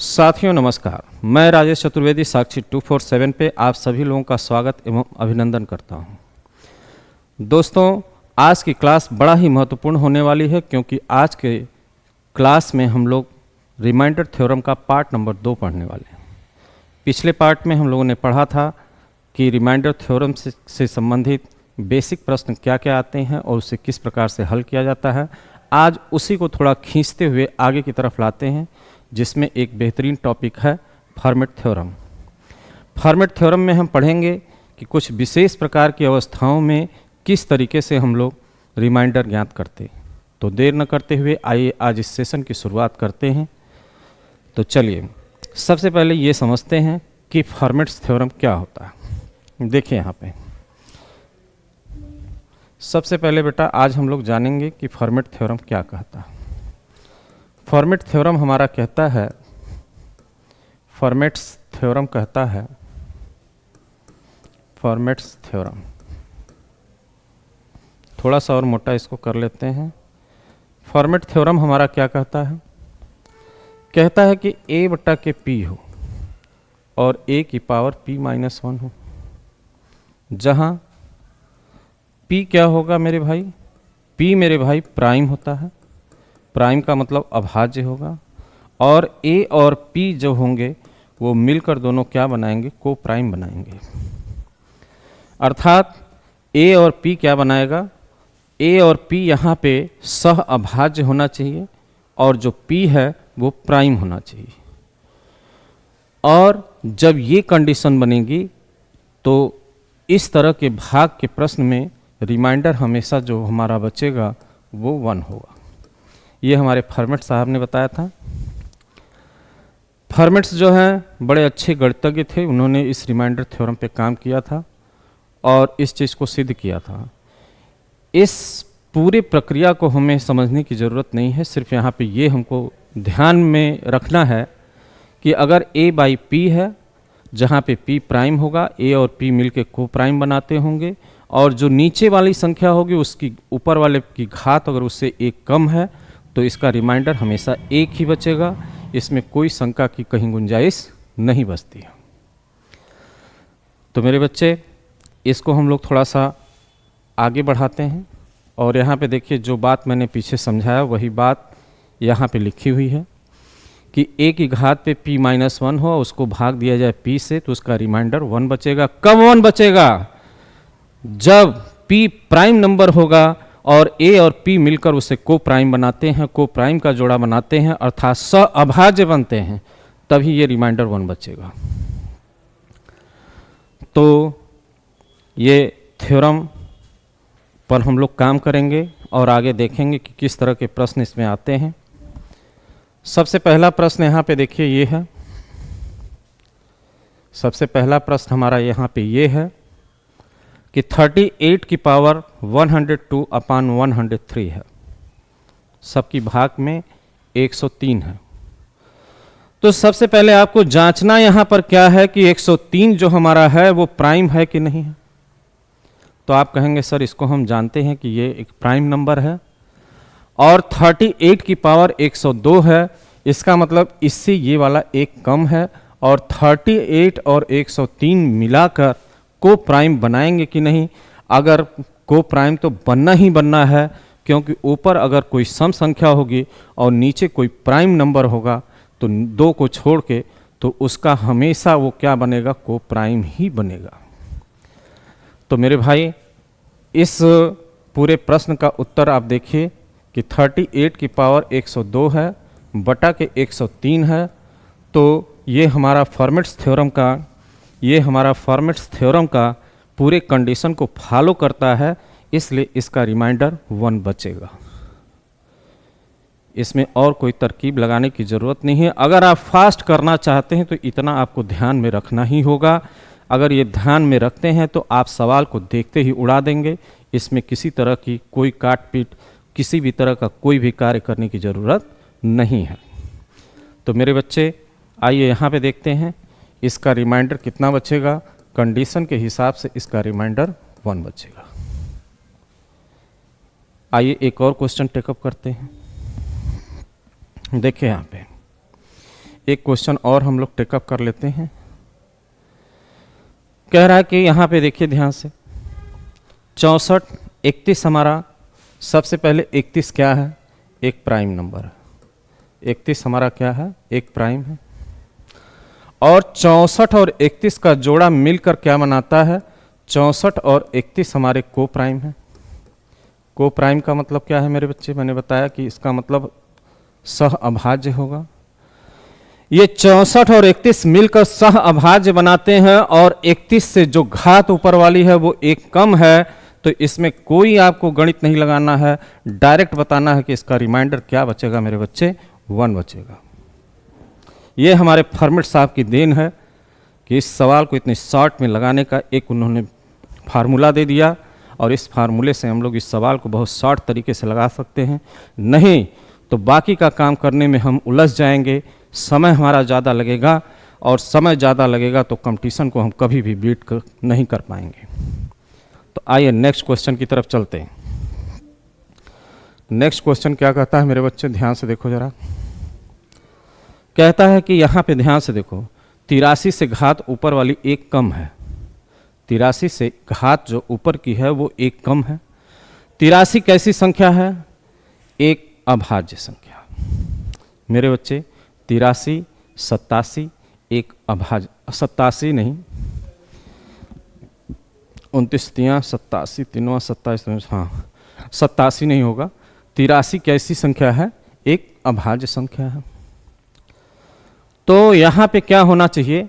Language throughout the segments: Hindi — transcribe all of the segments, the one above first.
साथियों नमस्कार, मैं राजेश चतुर्वेदी साक्षी 247 पे आप सभी लोगों का स्वागत एवं अभिनंदन करता हूं। दोस्तों, आज की क्लास बड़ा ही महत्वपूर्ण होने वाली है क्योंकि आज के क्लास में हम लोग रिमाइंडर थ्योरम का पार्ट नंबर 2 पढ़ने वाले हैं। पिछले पार्ट में हम लोगों ने पढ़ा था कि रिमाइंडर थ्योरम से संबंधित बेसिक प्रश्न क्या क्या आते हैं और उसे किस प्रकार से हल किया जाता है। आज उसी को थोड़ा खींचते हुए आगे की तरफ लाते हैं, जिसमें एक बेहतरीन टॉपिक है फॉर्मेट थ्योरम। फॉर्मेट थ्योरम में हम पढ़ेंगे कि कुछ विशेष प्रकार की अवस्थाओं में किस तरीके से हम लोग रिमाइंडर ज्ञात करते। तो देर न करते हुए आइए आज इस सेशन की शुरुआत करते हैं। तो चलिए सबसे पहले ये समझते हैं कि फॉर्मेट थ्योरम क्या होता है। देखिए यहाँ पे सबसे पहले बेटा आज हम लोग जानेंगे कि फॉर्मेट थ्योरम क्या कहता है। फॉर्मेट थ्योरम हमारा कहता है, फॉर्मेट्स थ्योरम कहता है, फॉर्मेट्स थ्योरम थोड़ा सा और मोटा इसको कर लेते हैं। फॉर्मेट थ्योरम हमारा क्या कहता है? कहता है कि a बटा के p हो और a की पावर p-1 हो, जहां p क्या होगा मेरे भाई? p मेरे भाई प्राइम होता है। प्राइम का मतलब अभाज्य होगा और a और p जो होंगे वो मिलकर दोनों क्या बनाएंगे? को प्राइम बनाएंगे। अर्थात a और p क्या बनाएगा? a और p यहाँ पे सह अभाज्य होना चाहिए और जो p है वो प्राइम होना चाहिए। और जब ये कंडीशन बनेगी तो इस तरह के भाग के प्रश्न में रिमाइंडर हमेशा जो हमारा बचेगा वो 1 होगा। ये हमारे फॉर्मेट साहब ने बताया था। फॉर्मेट्स जो हैं बड़े अच्छे गणितज्ञ थे, उन्होंने इस रिमाइंडर थ्योरम पे काम किया था और इस चीज़ को सिद्ध किया था। इस पूरे प्रक्रिया को हमें समझने की ज़रूरत नहीं है, सिर्फ यहाँ पे ये हमको ध्यान में रखना है कि अगर a बाई p है, जहाँ पे p प्राइम होगा, a और p मिलके को प्राइम बनाते होंगे और जो नीचे वाली संख्या होगी उसकी ऊपर वाले की घात अगर उससे 1 कम है तो इसका रिमाइंडर हमेशा 1 ही बचेगा। इसमें कोई शंका की कहीं गुंजाइश नहीं बचती है। तो मेरे बच्चे इसको हम लोग थोड़ा सा आगे बढ़ाते हैं और यहाँ पे देखिए जो बात मैंने पीछे समझाया वही बात यहाँ पे लिखी हुई है कि a की घात पे p-1 हो, उसको भाग दिया जाए p से तो उसका रिमाइंडर 1 बचेगा। कब 1 बचेगा? जब p प्राइम नंबर होगा और a और p मिलकर उसे को प्राइम बनाते हैं, को प्राइम का जोड़ा बनाते हैं अर्थात सह अभाज्य बनते हैं, तभी ये रिमाइंडर 1 बचेगा। तो ये थ्योरम पर हम लोग काम करेंगे और आगे देखेंगे कि किस तरह के प्रश्न इसमें आते हैं। सबसे पहला प्रश्न यहाँ पे देखिए ये है। सबसे पहला प्रश्न हमारा यहाँ पे ये है कि 38 की पावर 102 अपान 103 है, सबकी भाग में 103 है। तो सबसे पहले आपको जांचना यहाँ पर क्या है कि 103 जो हमारा है वो प्राइम है कि नहीं है। तो आप कहेंगे सर इसको हम जानते हैं कि ये एक प्राइम नंबर है और 38 की पावर 102 है, इसका मतलब इससे ये वाला एक कम है और 38 और 103 मिलाकर को प्राइम बनाएंगे कि नहीं। अगर को प्राइम तो बनना ही बनना है, क्योंकि ऊपर अगर कोई सम संख्या होगी और नीचे कोई प्राइम नंबर होगा तो 2 को छोड़ के तो उसका हमेशा वो क्या बनेगा? को प्राइम ही बनेगा। तो मेरे भाई इस पूरे प्रश्न का उत्तर आप देखिए कि 38 की पावर 102 है बटा के 103 है। तो ये हमारा फॉर्मेट्स थ्योरम का पूरे कंडीशन को फॉलो करता है, इसलिए इसका रिमाइंडर 1 बचेगा। इसमें और कोई तरकीब लगाने की ज़रूरत नहीं है। अगर आप फास्ट करना चाहते हैं तो इतना आपको ध्यान में रखना ही होगा। अगर ये ध्यान में रखते हैं तो आप सवाल को देखते ही उड़ा देंगे। इसमें किसी तरह की कोई काट पीट, किसी भी तरह का कोई भी कार्य करने की ज़रूरत नहीं है। तो मेरे बच्चे आइए यहाँ पे देखते हैं इसका रिमाइंडर कितना बचेगा। कंडीशन के हिसाब से इसका रिमाइंडर 1 बचेगा। आइए एक और क्वेश्चन टेकअप करते हैं। देखिए यहाँ पे एक क्वेश्चन और हम लोग टेकअप कर लेते हैं। कह रहा है कि यहाँ पे देखिए ध्यान से, 64, 31 हमारा, सबसे पहले 31 क्या है? एक प्राइम नंबर है। 31 हमारा क्या है? एक प्राइम है। और 64 और 31 का जोड़ा मिलकर क्या बनाता है? 64 और 31 हमारे को प्राइम है। को प्राइम का मतलब क्या है मेरे बच्चे? मैंने बताया कि इसका मतलब सह अभाज्य होगा। ये 64 और 31 मिलकर सह अभाज्य बनाते हैं और 31 से जो घात ऊपर वाली है वो एक कम है, तो इसमें कोई आपको गणित नहीं लगाना है, डायरेक्ट बताना है कि इसका रिमाइंडर क्या बचेगा मेरे बच्चे? 1 बचेगा। ये हमारे फॉर्मेट साहब की देन है कि इस सवाल को इतने शॉर्ट में लगाने का एक उन्होंने फार्मूला दे दिया, और इस फार्मूले से हम लोग इस सवाल को बहुत शॉर्ट तरीके से लगा सकते हैं। नहीं तो बाकी का काम करने में हम उलझ जाएंगे, समय हमारा ज़्यादा लगेगा, और समय ज़्यादा लगेगा तो कंपटीशन को हम कभी भी बीट नहीं कर पाएंगे। तो आइए नेक्स्ट क्वेश्चन की तरफ चलते हैं। नेक्स्ट क्वेश्चन क्या कहता है मेरे बच्चे? ध्यान से देखो जरा। कहता है कि यहाँ पे ध्यान से देखो, 83 से घात ऊपर वाली एक कम है। 83 से घात जो ऊपर की है वो एक कम है। 83 कैसी संख्या है? एक अभाज्य संख्या मेरे बच्चे। 83, 87 एक अभाज्य, 87 नहीं, 29 तियाँ 87, 3 27, हाँ 87 नहीं होगा। 83 कैसी संख्या है? एक अभाज्य संख्या है। तो यहाँ पे क्या होना चाहिए?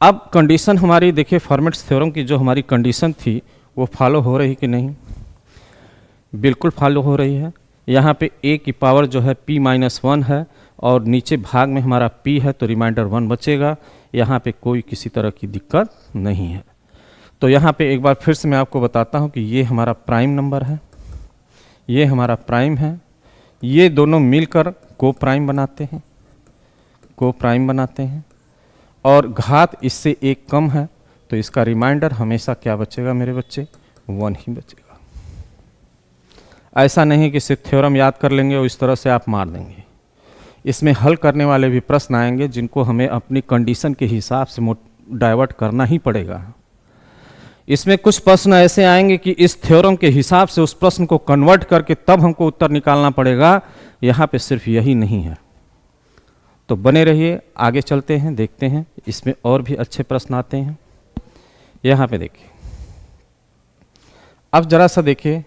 अब कंडीशन हमारी देखिए, फॉर्मेट्स थ्योरम की जो हमारी कंडीशन थी वो फॉलो हो रही कि नहीं? बिल्कुल फॉलो हो रही है। यहाँ पे a की पावर जो है p-1 है, और नीचे भाग में हमारा p है, तो रिमाइंडर 1 बचेगा। यहाँ पे कोई किसी तरह की दिक्कत नहीं है। तो यहाँ पे एक बार फिर से मैं आपको बताता हूँ कि ये हमारा प्राइम नंबर है, ये हमारा प्राइम है, ये दोनों मिलकर को प्राइम बनाते हैं, को प्राइम बनाते हैं, और घात इससे एक कम है, तो इसका रिमाइंडर हमेशा क्या बचेगा मेरे बच्चे? 1 ही बचेगा। ऐसा नहीं कि सिर्फ थ्योरम याद कर लेंगे और इस तरह से आप मार देंगे। इसमें हल करने वाले भी प्रश्न आएंगे जिनको हमें अपनी कंडीशन के हिसाब से डाइवर्ट करना ही पड़ेगा। इसमें कुछ प्रश्न ऐसे आएंगे कि इस थ्योरम के हिसाब से उस प्रश्न को कन्वर्ट करके तब हमको उत्तर निकालना पड़ेगा। यहाँ पे सिर्फ यही नहीं है। तो बने रहिए, आगे चलते हैं, देखते हैं इसमें और भी अच्छे प्रश्न आते हैं। यहाँ पे देखिए, अब जरा सा देखिए,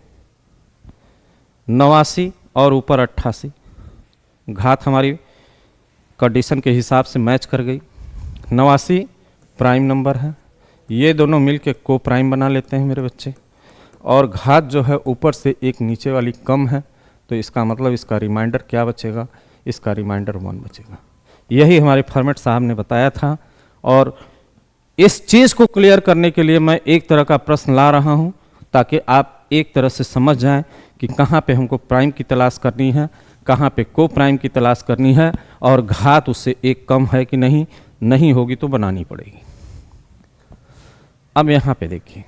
89 और ऊपर 88 घात हमारी कंडीशन के हिसाब से मैच कर गई। 89 प्राइम नंबर है, ये दोनों मिलके को प्राइम बना लेते हैं मेरे बच्चे, और घात जो है ऊपर से एक नीचे वाली कम है, तो इसका मतलब इसका रिमाइंडर क्या बचेगा? इसका रिमाइंडर 1 बचेगा। यही हमारे फॉर्मेट साहब ने बताया था, और इस चीज़ को क्लियर करने के लिए मैं एक तरह का प्रश्न ला रहा हूँ, ताकि आप एक तरह से समझ जाएं कि कहाँ पे हमको प्राइम की तलाश करनी है, कहाँ पे को प्राइम की तलाश करनी है, और घात उससे एक कम है कि नहीं, नहीं होगी तो बनानी पड़ेगी। अब यहाँ पे देखिए,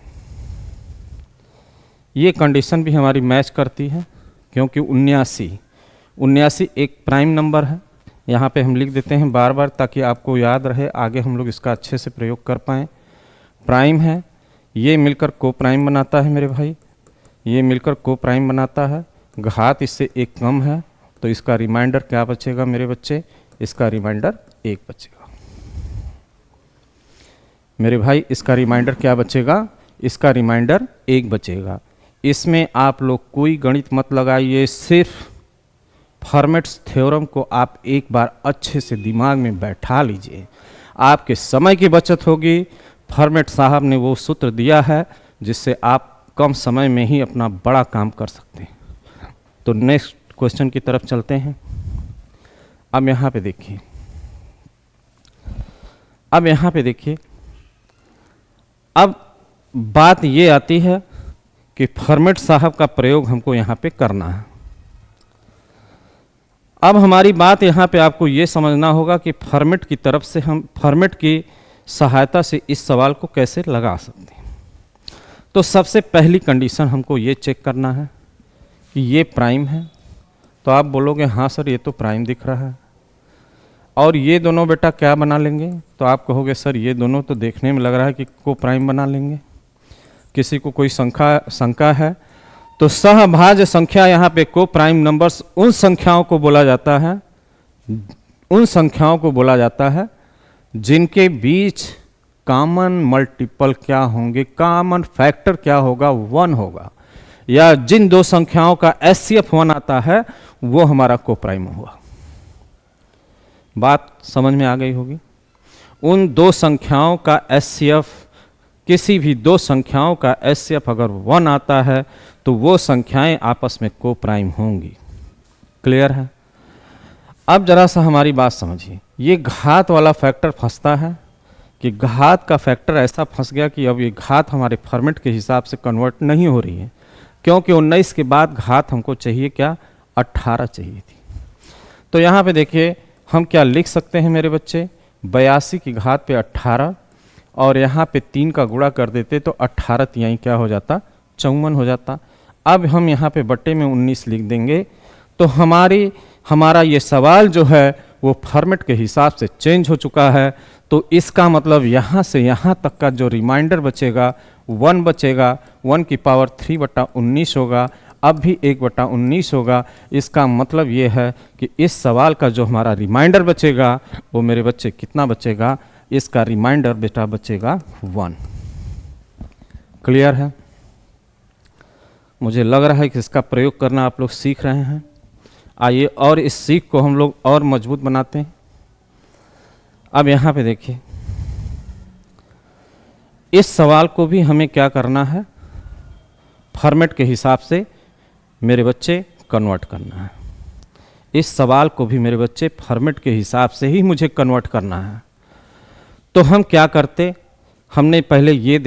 ये कंडीशन भी हमारी मैच करती है, क्योंकि 79 एक प्राइम नंबर है। यहाँ पे हम लिख देते हैं बार बार ताकि आपको याद रहे, आगे हम लोग इसका अच्छे से प्रयोग कर पाएँ। प्राइम है, ये मिलकर को प्राइम बनाता है मेरे भाई, ये मिलकर को प्राइम बनाता है, घात इससे एक कम है, तो इसका रिमाइंडर क्या बचेगा मेरे बच्चे? इसका रिमाइंडर 1 बचेगा मेरे भाई। इसका रिमाइंडर क्या बचेगा? इसका रिमाइंडर 1 बचेगा। इसमें आप लोग कोई गणित मत लगाइए, सिर्फ फॉर्मेट्स थ्योरम को आप एक बार अच्छे से दिमाग में बैठा लीजिए, आपके समय की बचत होगी। फॉर्मेट साहब ने वो सूत्र दिया है जिससे आप कम समय में ही अपना बड़ा काम कर सकते हैं। तो नेक्स्ट क्वेश्चन की तरफ चलते हैं। अब यहाँ पे देखिए, अब बात ये आती है कि फॉर्मेट साहब का प्रयोग हमको यहाँ पे करना है। अब हमारी बात यहाँ पे आपको ये समझना होगा कि फॉर्मेट की तरफ से हम फॉर्मेट की सहायता से इस सवाल को कैसे लगा सकते हैं। तो सबसे पहली कंडीशन हमको ये चेक करना है कि ये प्राइम है। तो आप बोलोगे हाँ सर ये तो प्राइम दिख रहा है। और ये दोनों बेटा क्या बना लेंगे? तो आप कहोगे सर ये दोनों तो देखने में लग रहा है कि को प्राइम बना लेंगे। किसी को कोई शंका है? तो सहभाज्य संख्या यहाँ पे को प्राइम नंबर्स उन संख्याओं को बोला जाता है जिनके बीच कॉमन मल्टीपल क्या होंगे, कॉमन फैक्टर क्या होगा, 1 होगा, या जिन दो संख्याओं का एचसीएफ 1 आता है वो हमारा को प्राइम होगा। बात समझ में आ गई होगी। उन दो संख्याओं का एचसीएफ, किसी भी दो संख्याओं का एचसीएफ अगर 1 आता है तो वो संख्याएं आपस में को प्राइम होंगी। क्लियर है? अब जरा सा हमारी बात समझिए। ये घात वाला फैक्टर फंसता है कि घात का फैक्टर ऐसा फंस गया कि अब ये घात हमारे फॉर्मेट के हिसाब से कन्वर्ट नहीं हो रही है, क्योंकि 19 के बाद घात हमको चाहिए क्या? 18 चाहिए थी। तो यहाँ पे देखिए हम क्या लिख सकते हैं मेरे बच्चे? 82 की घात पे 18 और यहाँ पे 3 का गुणा कर देते तो 18 तिहाई क्या हो जाता? 54 हो जाता। अब हम यहाँ पे बट्टे में 19 लिख देंगे तो हमारा ये सवाल जो है वो फॉर्मेट के हिसाब से चेंज हो चुका है। तो इसका मतलब यहाँ से यहाँ तक का जो रिमाइंडर बचेगा 1 बचेगा, 1 की पावर 3/19 होगा, अब भी 1/19 होगा। इसका मतलब ये है कि इस सवाल का जो हमारा रिमाइंडर बचेगा वो मेरे बच्चे कितना बचेगा? इसका रिमाइंडर बेटा बचेगा 1। क्लियर है? मुझे लग रहा है कि इसका प्रयोग करना आप लोग सीख रहे हैं। आइए और इस सीख को हम लोग और मजबूत बनाते हैं। अब यहाँ पे देखिए, इस सवाल को भी हमें क्या करना है? फॉर्मेट के हिसाब से मेरे बच्चे कन्वर्ट करना है। इस सवाल को भी मेरे बच्चे फॉर्मेट के हिसाब से ही मुझे कन्वर्ट करना है। तो हम क्या करते? हमने पहले ये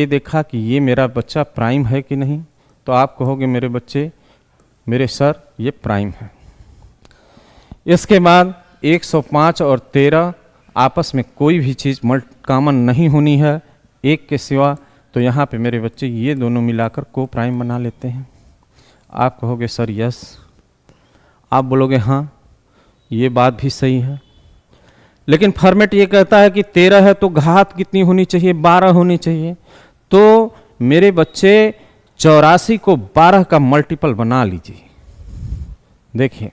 देखा कि ये मेरा बच्चा प्राइम है कि नहीं। तो आप कहोगे मेरे बच्चे, मेरे सर ये प्राइम है। इसके बाद 105 और 13 आपस में कोई भी चीज़ कॉमन नहीं होनी है 1 के सिवा। तो यहाँ पे मेरे बच्चे ये दोनों मिलाकर को प्राइम बना लेते हैं। आप कहोगे सर यस। आप बोलोगे हाँ ये बात भी सही है, लेकिन फॉर्मेट ये कहता है कि 13 है तो घात कितनी होनी चाहिए? 12 होनी चाहिए। तो मेरे बच्चे 84 को 12 का मल्टीपल बना लीजिए। देखिए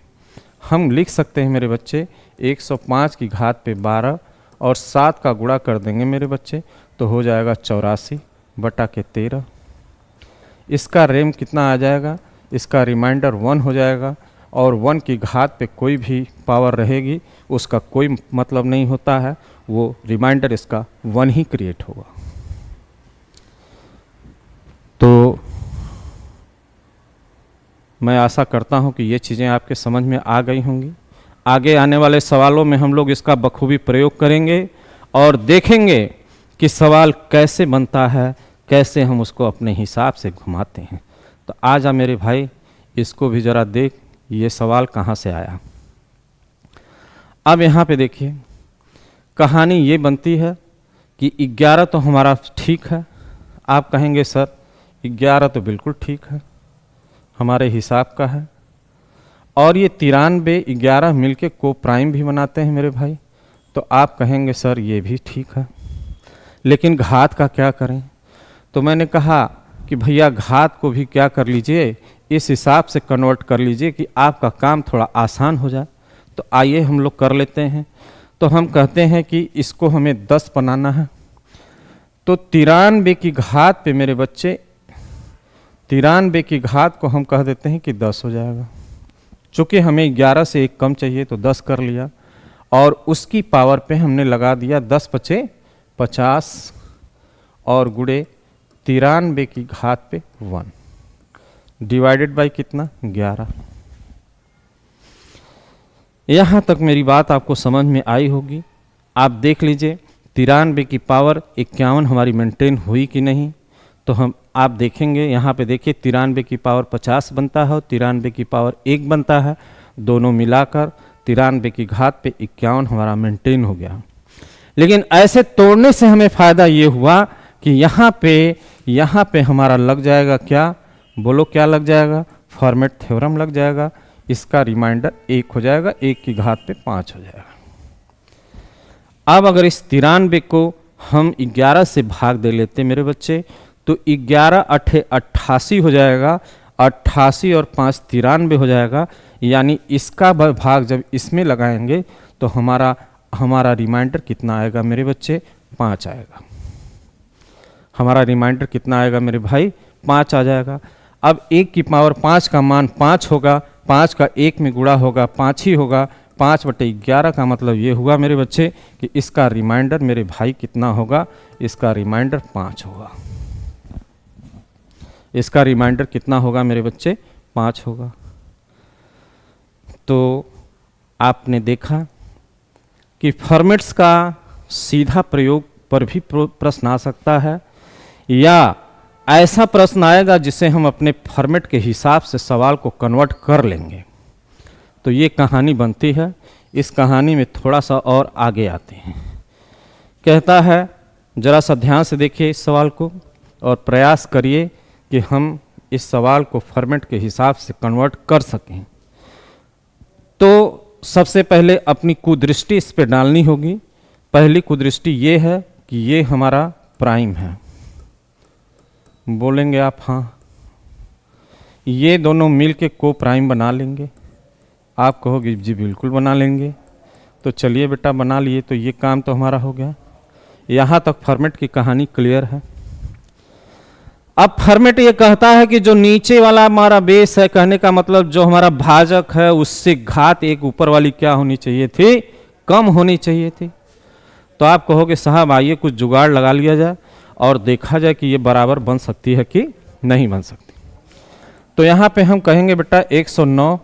हम लिख सकते हैं मेरे बच्चे 105 की घात पे 12 और 7 का गुणा कर देंगे मेरे बच्चे तो हो जाएगा 84/13। इसका रेम कितना आ जाएगा? इसका रिमाइंडर 1 हो जाएगा और 1 की घात पे कोई भी पावर रहेगी उसका कोई मतलब नहीं होता है, वो रिमाइंडर इसका 1 ही क्रिएट होगा। तो मैं आशा करता हूँ कि ये चीज़ें आपके समझ में आ गई होंगी। आगे आने वाले सवालों में हम लोग इसका बखूबी प्रयोग करेंगे और देखेंगे कि सवाल कैसे बनता है, कैसे हम उसको अपने हिसाब से घुमाते हैं। तो आ जा मेरे भाई, इसको भी ज़रा देख, ये सवाल कहाँ से आया। अब यहाँ पे देखिए कहानी ये बनती है कि 11 तो हमारा ठीक है। आप कहेंगे सर 11 तो बिल्कुल ठीक है, हमारे हिसाब का है। और ये 93, 11 मिलके को प्राइम भी बनाते हैं मेरे भाई। तो आप कहेंगे सर ये भी ठीक है, लेकिन घात का क्या करें? तो मैंने कहा कि भैया घात को भी क्या कर लीजिए, इस हिसाब से कन्वर्ट कर लीजिए कि आपका काम थोड़ा आसान हो जाए। तो आइए हम लोग कर लेते हैं। तो हम कहते हैं कि इसको हमें 10 बनाना है। तो 93 की घात पे मेरे बच्चे 93 की घात को हम कह देते हैं कि 10 हो जाएगा। चूँकि हमें 11 से 1 कम चाहिए तो 10 कर लिया और उसकी पावर पे हमने लगा दिया 10 × 50 और गुणे 93 की घात पे 1 डिवाइडेड बाय कितना? 11। यहाँ तक मेरी बात आपको समझ में आई होगी। आप देख लीजिए 93 की पावर 51 हमारी मेंटेन हुई कि नहीं। तो आप देखेंगे यहाँ पे देखिए 93 की पावर 50 बनता है और 93 की पावर 1 बनता है। दोनों मिलाकर 93 की घात पे 51 हमारा मेंटेन हो गया। लेकिन ऐसे तोड़ने से हमें फ़ायदा ये हुआ कि यहाँ पे हमारा लग जाएगा क्या? बोलो क्या लग जाएगा? फॉर्मेट थ्योरम लग जाएगा। इसका रिमाइंडर 1 हो जाएगा, 1 की घात पे 5 हो जाएगा। अब अगर इस 93 को हम 11 से भाग दे लेते मेरे बच्चे, तो 11 अठे 88 हो जाएगा, 88 और 5 93 हो जाएगा। यानी इसका भाग जब इसमें लगाएंगे तो हमारा रिमाइंडर कितना आएगा मेरे बच्चे? 5 आएगा। हमारा रिमाइंडर कितना आएगा मेरे भाई? 5 आ जाएगा। अब 1 की पावर 5 का मान 5 होगा, 5 का 1 में गुणा होगा 5 ही होगा। 5/11 का मतलब ये हुआ मेरे बच्चे कि इसका रिमाइंडर मेरे भाई कितना होगा? इसका रिमाइंडर 5 होगा। इसका रिमाइंडर कितना होगा मेरे बच्चे? 5 होगा। तो आपने देखा कि फॉर्मेट्स का सीधा प्रयोग पर भी प्रश्न आ सकता है, या ऐसा प्रश्न आएगा जिसे हम अपने फॉर्मेट के हिसाब से सवाल को कन्वर्ट कर लेंगे। तो ये कहानी बनती है। इस कहानी में थोड़ा सा और आगे आते हैं। कहता है ज़रा सा ध्यान से देखिए इस सवाल को और प्रयास करिए कि हम इस सवाल को फॉर्मेट के हिसाब से कन्वर्ट कर सकें। तो सबसे पहले अपनी कुदृष्टि इस पे डालनी होगी। पहली कुदृष्टि ये है कि ये हमारा प्राइम है। बोलेंगे आप हाँ, ये दोनों मिल के को प्राइम बना लेंगे। आप कहोगे जी बिल्कुल बना लेंगे। तो चलिए बेटा बना लिए, तो ये काम तो हमारा हो गया। यहाँ तक फॉर्मेट की कहानी क्लियर है। अब फॉर्मेट ये कहता है कि जो नीचे वाला हमारा बेस है, कहने का मतलब जो हमारा भाजक है उससे घात 1 ऊपर वाली क्या होनी चाहिए थी? कम होनी चाहिए थी। तो आप कहोगे साहब आइए कुछ जुगाड़ लगा लिया जाए और देखा जाए कि ये बराबर बन सकती है कि नहीं बन सकती। तो यहाँ पे हम कहेंगे बेटा 109।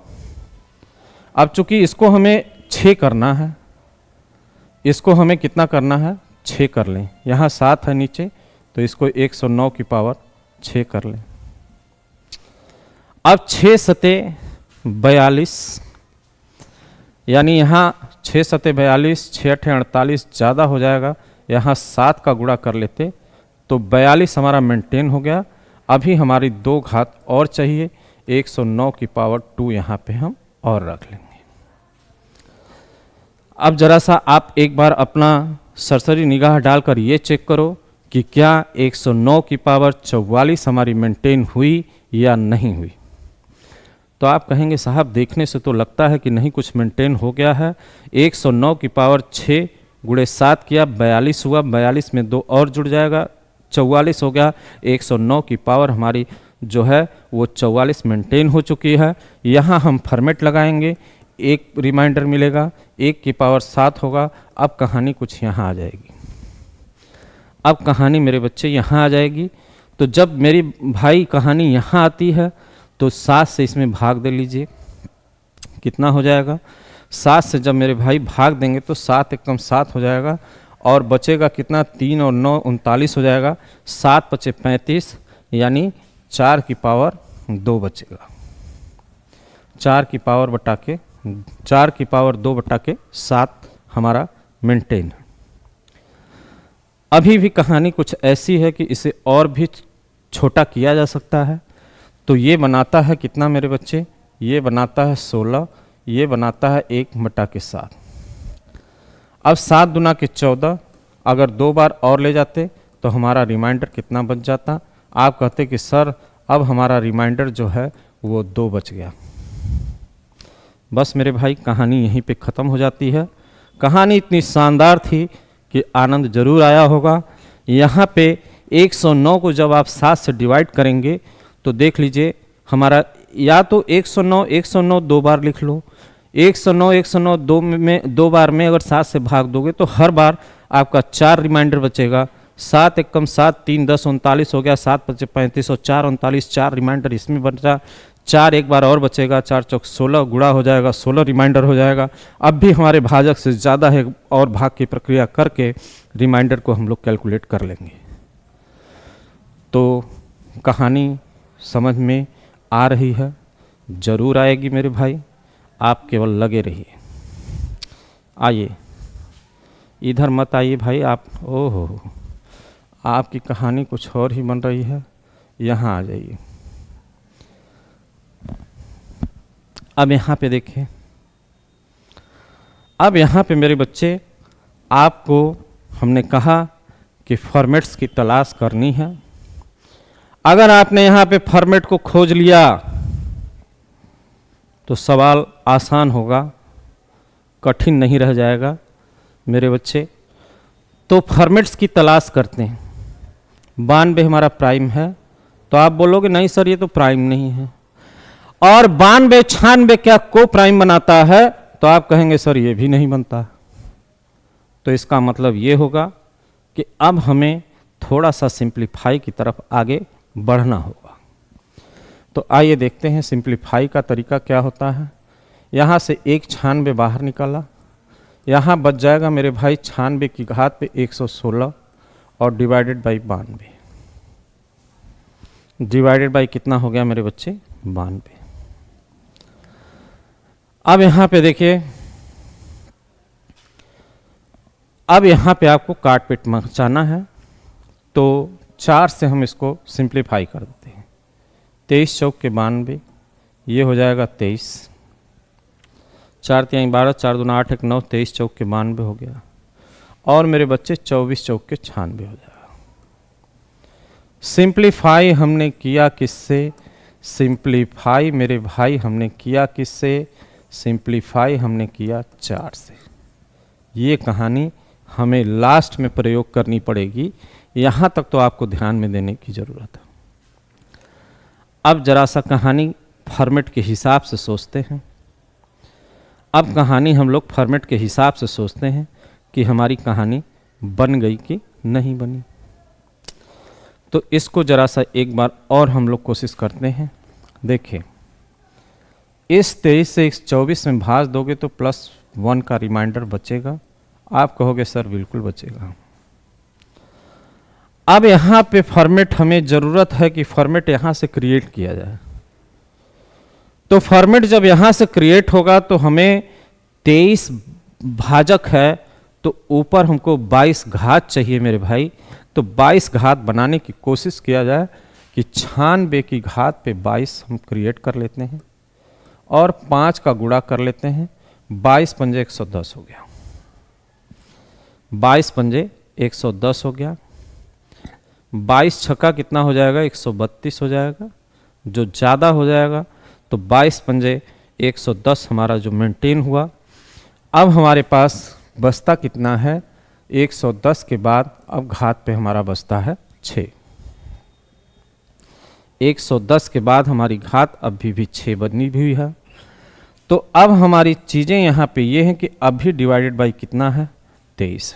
अब चूंकि इसको हमें 6 करना है, इसको हमें कितना करना है? 6 कर लें। यहाँ 7 है नीचे, तो इसको 109 की पावर 6 कर लें। अब 6 सते 42, यानी यहाँ 6 सते 42, 6 अठे 48 ज़्यादा हो जाएगा। यहाँ 7 का गुणा कर लेते तो 42 हमारा मेंटेन हो गया। अभी हमारी 2 घात और चाहिए, 109 की पावर 2 यहाँ पे हम और रख लेंगे। अब जरा सा आप एक बार अपना सरसरी निगाह डालकर ये चेक करो कि क्या 109 की पावर 44 हमारी मेंटेन हुई या नहीं हुई। तो आप कहेंगे साहब देखने से तो लगता है कि नहीं, कुछ मेंटेन हो गया है। 109 की पावर 6 गुणे 7 किया, 42 हुआ। 42 में 2 और जुड़ जाएगा, 44 हो गया। 109 की पावर हमारी जो है वो 44 मेंटेन हो चुकी है। यहाँ हम फॉर्मेट लगाएंगे, एक रिमाइंडर मिलेगा, 1 की पावर 7 होगा। अब कहानी कुछ यहाँ आ जाएगी। अब कहानी मेरे बच्चे यहाँ आ जाएगी। तो जब मेरी भाई कहानी यहाँ आती है तो 7 से इसमें भाग दे लीजिए, कितना हो जाएगा? 7 से जब मेरे भाई भाग देंगे तो 7 एकम 7 हो जाएगा और बचेगा कितना? 3 और 9 39 हो जाएगा। 7 बचे 35, यानी 4 की पावर 2 बचेगा। 4 की पावर 2 बटा के 7 हमारा मेंटेन है। अभी भी कहानी कुछ ऐसी है कि इसे और भी छोटा किया जा सकता है। तो ये बनाता है कितना मेरे बच्चे? ये बनाता है 16, ये बनाता है 1/7। अब 7 दुना के 14, अगर 2 बार और ले जाते तो हमारा रिमाइंडर कितना बच जाता? आप कहते कि सर अब हमारा रिमाइंडर जो है वो 2 बच गया। बस मेरे भाई कहानी यहीं पे ख़त्म हो जाती है। कहानी इतनी शानदार थी कि आनंद जरूर आया होगा। यहाँ पे 109 को जब आप 7 से डिवाइड करेंगे तो देख लीजिए हमारा, या तो 109 2 बार लिख लो। 109 2 बार में अगर 7 से भाग दोगे तो हर बार आपका 4 रिमाइंडर बचेगा। 7 एकम 7, 3 10 39 हो गया। 7 बचे 35 और 4 39, 4 रिमाइंडर इसमें बचा। 4 एक बार और बचेगा, 4 चौक 16 गुणा हो जाएगा, 16 रिमाइंडर हो जाएगा। अब भी हमारे भाजक से ज़्यादा है और भाग की प्रक्रिया करके रिमाइंडर को हम लोग कैलकुलेट कर लेंगे। तो कहानी समझ में आ रही है? ज़रूर आएगी मेरे भाई, आप केवल लगे रहिए। आइए इधर मत आइए भाई आप, ओहो आपकी कहानी कुछ और ही बन रही है। यहाँ आ जाइए। अब यहाँ पे देखिए, अब यहाँ पे मेरे बच्चे आपको हमने कहा कि फॉर्मेट्स की तलाश करनी है। अगर आपने यहाँ पे फॉर्मेट को खोज लिया तो सवाल आसान होगा, कठिन नहीं रह जाएगा मेरे बच्चे। तो फॉर्मेट्स की तलाश करते हैं। 92 हमारा प्राइम है, तो आप बोलोगे नहीं सर ये तो प्राइम नहीं है। और 92 96 क्या को प्राइम बनाता है, तो आप कहेंगे सर ये भी नहीं बनता। तो इसका मतलब ये होगा कि अब हमें थोड़ा सा सिंप्लीफाई की तरफ आगे बढ़ना होगा। तो आइए देखते हैं सिंप्लीफाई का तरीका क्या होता है। यहाँ से 1 96 बाहर निकाला, यहाँ बच जाएगा मेरे भाई 96 की घात पे 116 और डिवाइडेड बाई 92। डिवाइडेड बाई कितना हो गया मेरे बच्चे, 92। अब यहाँ पे देखिए, अब यहाँ पे आपको काट पीट मचाना है, तो 4 से हम इसको सिंप्लीफाई कर देते हैं। 23 चौक के 92, ये हो जाएगा 23। 4 3 12, 4 2 8 1 9, 23 चौक के 92 हो गया। और मेरे बच्चे 24 चौक के 96 हो जाएगा। सिंप्लीफाई हमने किया किससे, सिंप्लीफाई मेरे भाई हमने किया किससे, सिंप्लीफाई हमने किया 4 से। ये कहानी हमें लास्ट में प्रयोग करनी पड़ेगी, यहाँ तक तो आपको ध्यान में देने की ज़रूरत है। अब जरा सा कहानी फॉर्मेट के हिसाब से सोचते हैं। अब कहानी हम लोग फॉर्मेट के हिसाब से सोचते हैं कि हमारी कहानी बन गई कि नहीं बनी। तो इसको जरा सा एक बार और हम लोग कोशिश करते हैं। देखिए, इस 23 से इस 24 में भाग दोगे तो +1 का रिमाइंडर बचेगा। आप कहोगे सर बिल्कुल बचेगा। अब यहाँ पे फॉर्मेट हमें ज़रूरत है कि फॉर्मेट यहाँ से क्रिएट किया जाए। तो फॉर्मेट जब यहाँ से क्रिएट होगा तो हमें 23 भाजक है, तो ऊपर हमको 22 घात चाहिए मेरे भाई। तो 22 घात बनाने की कोशिश किया जाए कि 96 की घात पे 22 हम क्रिएट कर लेते हैं और 5 का गुणा कर लेते हैं। 22 पंजे 110 हो गया। 22 पंजे 110 हो गया। 22 छक्का कितना हो जाएगा, 132 हो जाएगा। जो ज़्यादा हो जाएगा तो 22 पंजे 110 हमारा जो मेंटेन हुआ। अब हमारे पास बचता कितना है, 110 के बाद अब घात पे हमारा बचता है 6। 110 के बाद हमारी घात अभी भी 6 बनी हुई है। तो अब हमारी चीज़ें यहाँ पे ये हैं कि अभी डिवाइडेड बाई कितना है, 23।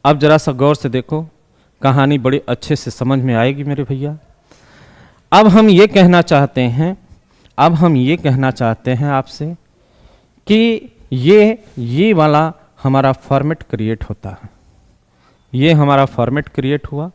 अब जरा सा गौर से देखो, कहानी बड़े अच्छे से समझ में आएगी मेरे भैया। अब हम ये कहना चाहते हैं, आपसे कि ये वाला हमारा फॉर्मेट क्रिएट होता है। ये हमारा फॉर्मेट क्रिएट हुआ,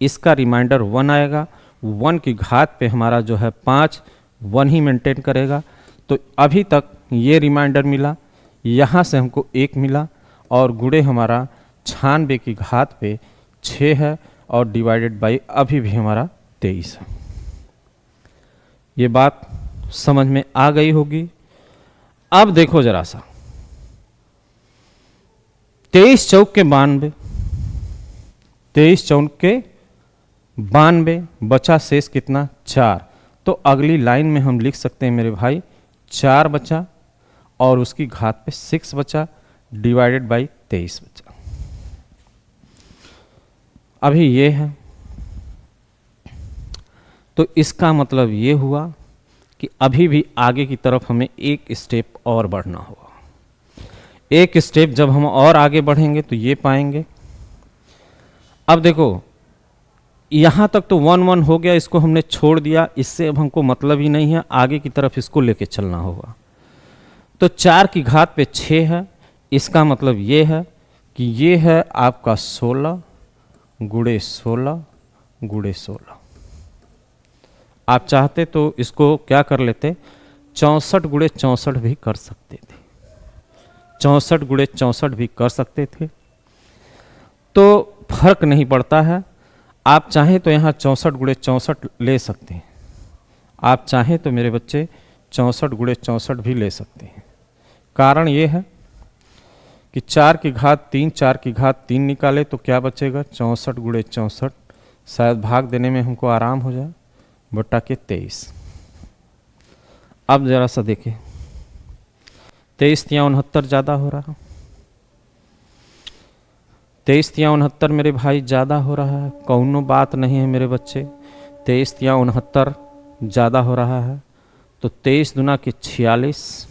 इसका रिमाइंडर 1 आएगा। 1 की घात पे हमारा जो है 5, 1 ही मेंटेन करेगा। तो अभी तक ये रिमाइंडर मिला, यहाँ से हमको 1 मिला और गुणे हमारा 96 की घात पे 6 है और डिवाइडेड बाई अभी भी हमारा 23 है। ये बात समझ में आ गई होगी। अब देखो जरा सा, 23 चौक के 92, 23 चौक के 92, बचा शेष कितना, 4। तो अगली लाइन में हम लिख सकते हैं मेरे भाई 4 बचा और उसकी घात पे 6 बचा, डिवाइडेड बाई 23 बचा। अभी ये है, तो इसका मतलब ये हुआ कि अभी भी आगे की तरफ हमें एक स्टेप और बढ़ना होगा। एक स्टेप जब हम और आगे बढ़ेंगे तो ये पाएंगे। अब देखो, यहाँ तक तो 1 1 हो गया, इसको हमने छोड़ दिया, इससे अब हमको मतलब ही नहीं है, आगे की तरफ इसको लेके चलना होगा। तो 4 की घात पे 6 है, इसका मतलब ये है कि ये है आपका 16 गुणे 16 गुणे 16। आप चाहते तो इसको क्या कर लेते, 64 गुणे 64 भी कर सकते थे, 64 गुणे 64 भी कर सकते थे। तो फर्क नहीं पड़ता है। आप चाहें तो यहाँ 64 गुणे 64 ले सकते हैं, आप चाहें तो मेरे बच्चे 64 गुणे 64 भी ले सकते हैं। कारण ये है कि 4 की घात 3, 4 की घात 3 निकाले तो क्या बचेगा, 64 गुणे 64, शायद भाग देने में हमको आराम हो जाए, बटा के 23। अब जरा सा देखिए, 23 तिया 69 ज़्यादा हो रहा, 23 तिया 69 मेरे भाई ज़्यादा हो रहा है, कौनो बात नहीं है मेरे बच्चे, 23 तिया 69 ज़्यादा हो रहा है, तो 23 दुना के 46,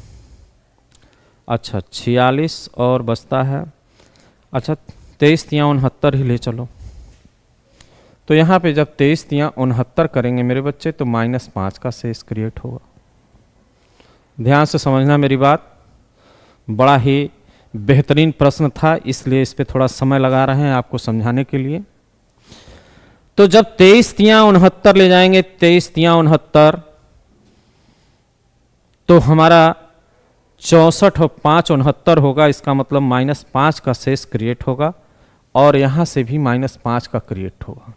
अच्छा 46 और बचता है, अच्छा 23 तिया 69 ही ले चलो। तो यहाँ पे जब 23 तिया 69 करेंगे मेरे बच्चे तो -5 का शेष क्रिएट होगा। ध्यान से समझना मेरी बात, बड़ा ही बेहतरीन प्रश्न था, इसलिए इस पे थोड़ा समय लगा रहे हैं आपको समझाने के लिए। तो जब 23 तिया 69 ले जाएंगे, 23 तिया 69, तो हमारा 64 और 5 69 होगा, इसका मतलब -5 का शेष क्रिएट होगा और यहां से भी -5 का क्रिएट होगा।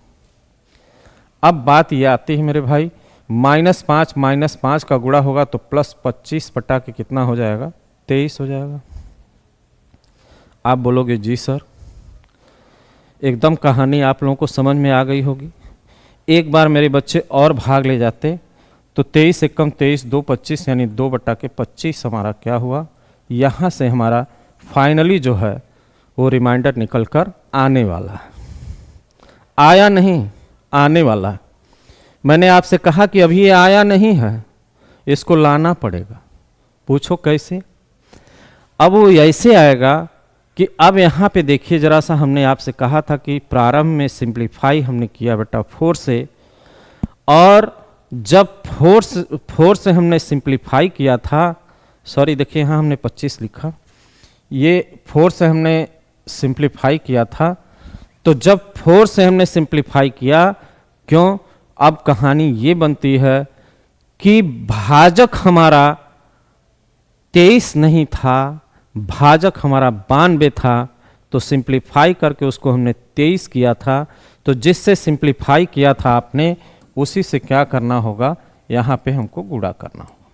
अब बात ये आती है मेरे भाई, -5 का गुणा होगा तो +25 बटा के कितना हो जाएगा, 23 हो जाएगा। आप बोलोगे जी सर, एकदम कहानी आप लोगों को समझ में आ गई होगी। एक बार मेरे बच्चे और भाग ले जाते तो 23 से कम 23, 2 25 यानी 2 बटा के 25 हमारा क्या हुआ, यहाँ से हमारा फाइनली जो है वो रिमाइंडर निकल कर आने वाला है। आया नहीं, आने वाला है। मैंने आपसे कहा कि अभी ये आया नहीं है, इसको लाना पड़ेगा। पूछो कैसे? अब वो ऐसे आएगा कि अब यहाँ पे देखिए जरा सा, हमने आपसे कहा था कि प्रारंभ में सिंप्लीफाई हमने किया बेटा 4 से, और जब 4 से हमने सिंप्लीफाई किया था, सॉरी देखिए यहाँ हमने 25 लिखा, ये 4 से हमने सिंप्लीफाई किया था। तो जब 4 से हमने सिंप्लीफाई किया, क्यों, अब कहानी ये बनती है कि भाजक हमारा 23 नहीं था, भाजक हमारा 92 था, तो सिंप्लीफाई करके उसको हमने 23 किया था। तो जिससे सिंप्लीफाई किया था आपने, उसी से क्या करना होगा, यहाँ पे हमको गुणा करना होगा।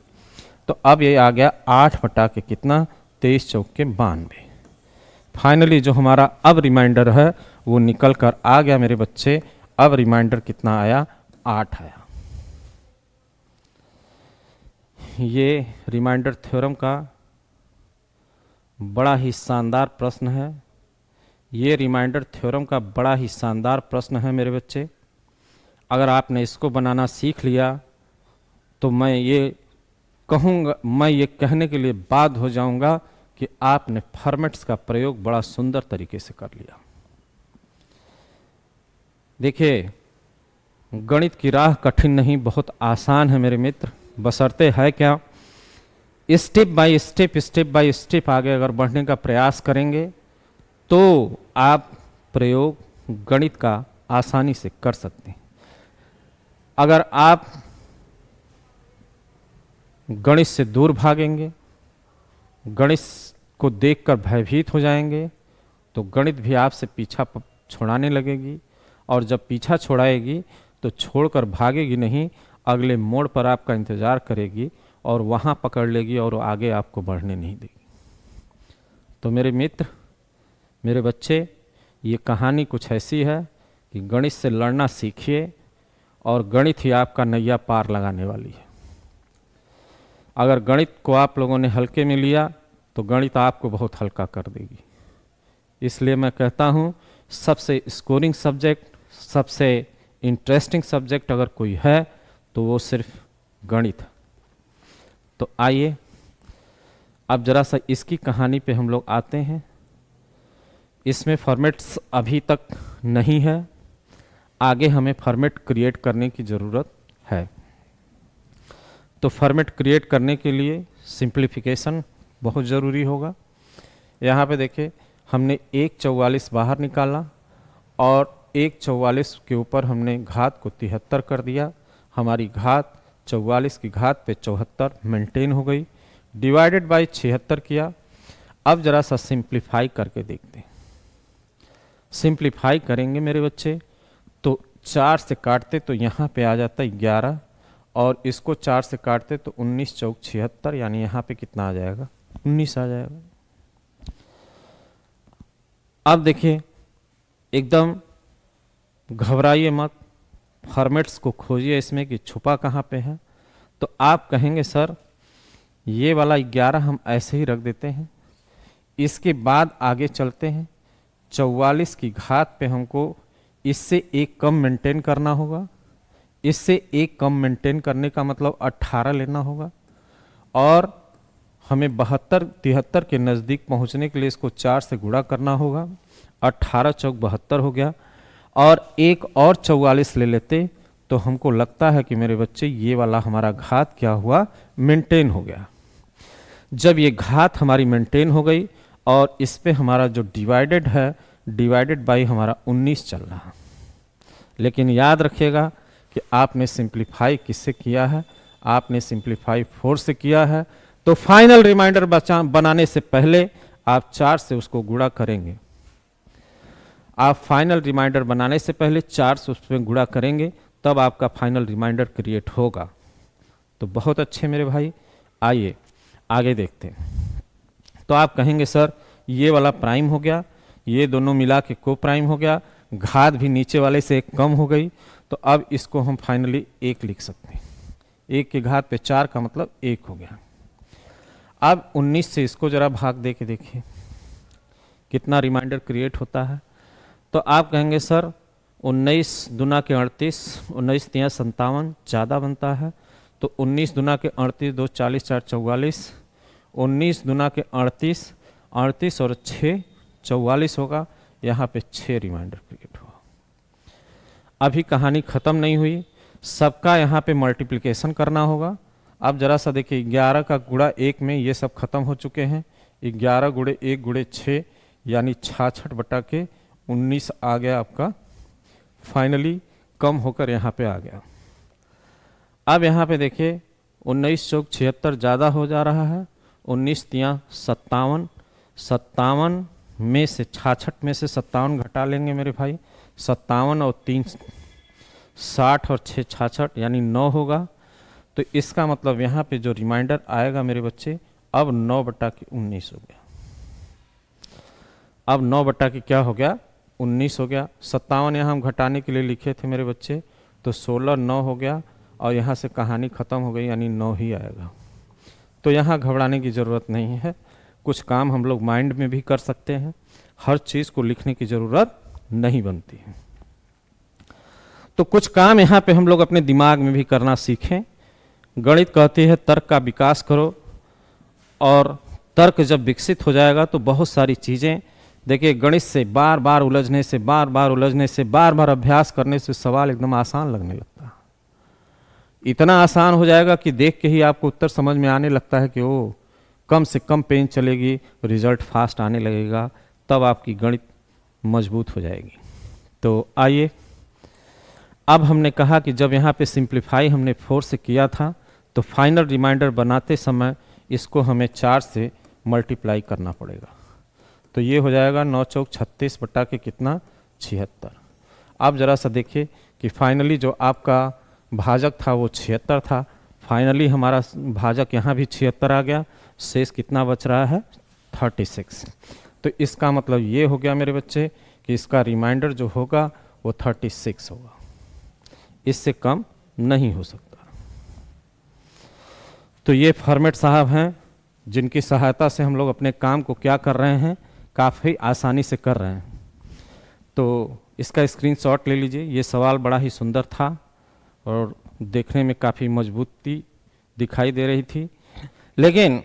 तो अब ये आ गया 8 बटा के कितना, 23 चौक के 92। फाइनली जो हमारा अब रिमाइंडर है वो निकल कर आ गया मेरे बच्चे। अब रिमाइंडर कितना आया, 8 आया। ये रिमाइंडर थ्योरम का बड़ा ही शानदार प्रश्न है, ये रिमाइंडर थ्योरम का बड़ा ही शानदार प्रश्न है मेरे बच्चे। अगर आपने इसको बनाना सीख लिया तो मैं ये कहूँगा, मैं ये कहने के लिए बाध्य हो जाऊँगा कि आपने फॉर्मेट्स का प्रयोग बड़ा सुंदर तरीके से कर लिया। देखिए, गणित की राह कठिन नहीं, बहुत आसान है मेरे मित्र, बशर्ते है क्या, स्टेप बाय स्टेप आगे अगर बढ़ने का प्रयास करेंगे तो आप प्रयोग गणित का आसानी से कर सकते हैं। अगर आप गणित से दूर भागेंगे, गणित को देखकर भयभीत हो जाएंगे, तो गणित भी आपसे पीछा छुड़ाने लगेगी, और जब पीछा छुड़ाएगी तो छोड़कर भागेगी नहीं, अगले मोड़ पर आपका इंतज़ार करेगी और वहाँ पकड़ लेगी और आगे आपको बढ़ने नहीं देगी। तो मेरे मित्र, मेरे बच्चे, ये कहानी कुछ ऐसी है कि गणित से लड़ना सीखिए और गणित ही आपका नैया पार लगाने वाली है। अगर गणित को आप लोगों ने हल्के में लिया तो गणित आपको बहुत हल्का कर देगी। इसलिए मैं कहता हूँ, सबसे स्कोरिंग सब्जेक्ट, सबसे इंटरेस्टिंग सब्जेक्ट अगर कोई है तो वो सिर्फ गणित है। तो आइए अब जरा सा इसकी कहानी पे हम लोग आते हैं। इसमें फॉर्मेट्स अभी तक नहीं है, आगे हमें फॉर्मेट क्रिएट करने की ज़रूरत है। तो फॉर्मेट क्रिएट करने के लिए सिंप्लीफिकेशन बहुत ज़रूरी होगा। यहाँ पे देखिए, हमने 1/44 बाहर निकाला और 1/44 के ऊपर हमने घात को 73 कर दिया। हमारी घात 44 की घात पे 74 मेंटेन हो गई, डिवाइडेड बाय 76 किया। अब जरा सा सिंप्लीफाई करके देखते हैं। सिंप्लीफाई करेंगे मेरे बच्चे तो 4 से काटते तो यहाँ पे आ जाता है 11 और इसको 4 से काटते तो 19 चौक 76, यानी यहाँ पे कितना आ जाएगा, 19 आ जाएगा। अब देखिए, एकदम घबराइए मत, फॉर्मेट्स को खोजिए इसमें कि छुपा कहाँ पे है। तो आप कहेंगे सर ये वाला 11 हम ऐसे ही रख देते हैं, इसके बाद आगे चलते हैं। 44 की घात पे हमको इससे एक कम मेंटेन करना होगा, इससे एक कम मेंटेन करने का मतलब 18 लेना होगा, और हमें 72 73 के नज़दीक पहुंचने के लिए इसको 4 से गुणा करना होगा। 18 चौक 72 हो गया, और एक और 44 ले लेते तो हमको लगता है कि मेरे बच्चे ये वाला हमारा घात क्या हुआ, मेंटेन हो गया। जब ये घात हमारी मेंटेन हो गई और इस पे हमारा जो डिवाइडेड है, डिवाइडेड बाई हमारा 19 चल रहा है। लेकिन याद रखिएगा कि आपने सिंप्लीफाई किससे किया है, आपने सिंप्लीफाई 4 से किया है। तो फाइनल रिमाइंडर बनाने से पहले आप 4 से उसको गुणा करेंगे। आप फाइनल रिमाइंडर बनाने से पहले 4 से उसमें गुणा करेंगे, तब आपका फाइनल रिमाइंडर क्रिएट होगा। तो बहुत अच्छे मेरे भाई, आइए आगे देखते हैं। तो आप कहेंगे सर ये वाला प्राइम हो गया, ये दोनों मिला के को प्राइम हो गया, घात भी नीचे वाले से एक कम हो गई, तो अब इसको हम फाइनली 1 लिख सकते हैं। 1 की घात पे 4 का मतलब 1 हो गया। अब 19 से इसको जरा भाग दे के देखिए कितना रिमाइंडर क्रिएट होता है। तो आप कहेंगे सर 19 दूना के 38, 19 तिया 57 ज़्यादा बनता है, तो 19 दूना के 38, 2 40, 4 44, 19 दूना के 38, 38 और 6 44 होगा, यहाँ पे 6 रिमाइंडर क्रिएट हुआ। अभी कहानी ख़त्म नहीं हुई, सबका यहाँ पे मल्टीप्लिकेशन करना होगा। अब जरा सा देखिए, 11 का गुणा 1 में ये सब खत्म हो चुके हैं। 11 गुणे 1 गुणे 6 यानी 66 बटा के 19 आ गया आपका, फाइनली कम होकर यहाँ पे आ गया। अब यहाँ पे देखिए 19 चौक 76 ज़्यादा हो जा रहा है, 19 तिया 57, 57 में से 66 में से 57 घटा लेंगे मेरे भाई, 57 और 3 60 और 6 66 यानी 9 होगा। तो इसका मतलब यहाँ पे जो रिमाइंडर आएगा मेरे बच्चे, अब 9 बटा के 19 हो गया। अब 9 बटा के क्या हो गया, 19 हो गया। 57 यहाँ हम घटाने के लिए लिखे थे मेरे बच्चे, तो 16 9 हो गया, और यहाँ से कहानी ख़त्म हो गई, यानी 9 ही आएगा। तो यहाँ घबराने की ज़रूरत नहीं है, कुछ काम हम लोग माइंड में भी कर सकते हैं, हर चीज़ को लिखने की ज़रूरत नहीं बनती है। तो कुछ काम यहाँ पे हम लोग अपने दिमाग में भी करना सीखें। गणित कहती है तर्क का विकास करो, और तर्क जब विकसित हो जाएगा तो बहुत सारी चीज़ें, देखिए गणित से बार बार उलझने से, बार बार अभ्यास करने से सवाल एकदम आसान लगने लगता है। इतना आसान हो जाएगा कि देख के ही आपको उत्तर समझ में आने लगता है कि ओ कम से कम पेन चलेगी, रिजल्ट फास्ट आने लगेगा, तब आपकी गणित मजबूत हो जाएगी। तो आइए, अब हमने कहा कि जब यहाँ पे सिंप्लीफाई हमने 4 से किया था, तो फाइनल रिमाइंडर बनाते समय इसको हमें 4 से मल्टीप्लाई करना पड़ेगा। तो ये हो जाएगा 9 चौक 36 बटा के कितना, 76। अब ज़रा सा देखिए कि फाइनली जो आपका भाजक था वो 76 था, फाइनली हमारा भाजक यहाँ भी 76 आ गया, शेष कितना बच रहा है, 36। तो इसका मतलब ये हो गया मेरे बच्चे कि इसका रिमाइंडर जो होगा वो 36 होगा, इससे कम नहीं हो सकता। तो ये फॉर्मेट साहब हैं जिनकी सहायता से हम लोग अपने काम को क्या कर रहे हैं, काफ़ी आसानी से कर रहे हैं। तो इसका स्क्रीनशॉट ले लीजिए। ये सवाल बड़ा ही सुंदर था और देखने में काफ़ी मजबूती दिखाई दे रही थी, लेकिन